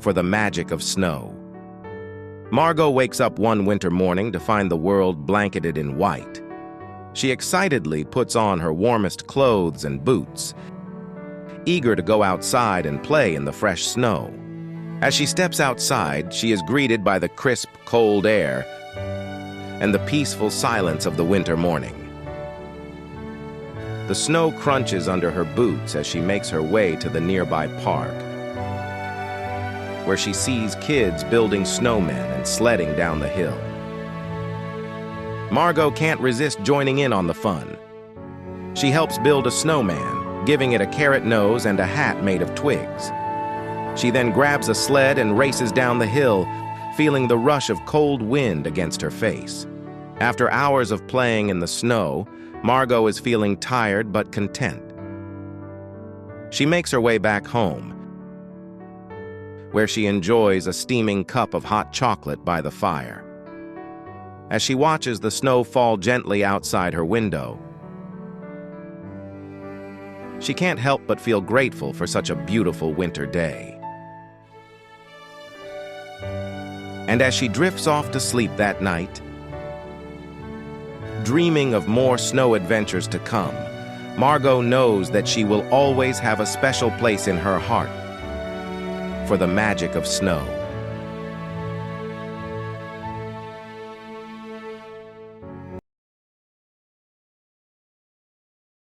for the magic of snow. Margot wakes up one winter morning to find the world blanketed in white. She excitedly puts on her warmest clothes and boots, eager to go outside and play in the fresh snow. As she steps outside, she is greeted by the crisp, cold air and the peaceful silence of the winter morning. The snow crunches under her boots as she makes her way to the nearby park, where she sees kids building snowmen and sledding down the hill. Margot can't resist joining in on the fun. She helps build a snowman, giving it a carrot nose and a hat made of twigs. She then grabs a sled and races down the hill, feeling the rush of cold wind against her face. After hours of playing in the snow, Margot is feeling tired but content. She makes her way back home, where she enjoys a steaming cup of hot chocolate by the fire. As she watches the snow fall gently outside her window, she can't help but feel grateful for such a beautiful winter day. And as she drifts off to sleep that night, dreaming of more snow adventures to come, Margot knows that she will always have a special place in her heart for the magic of snow.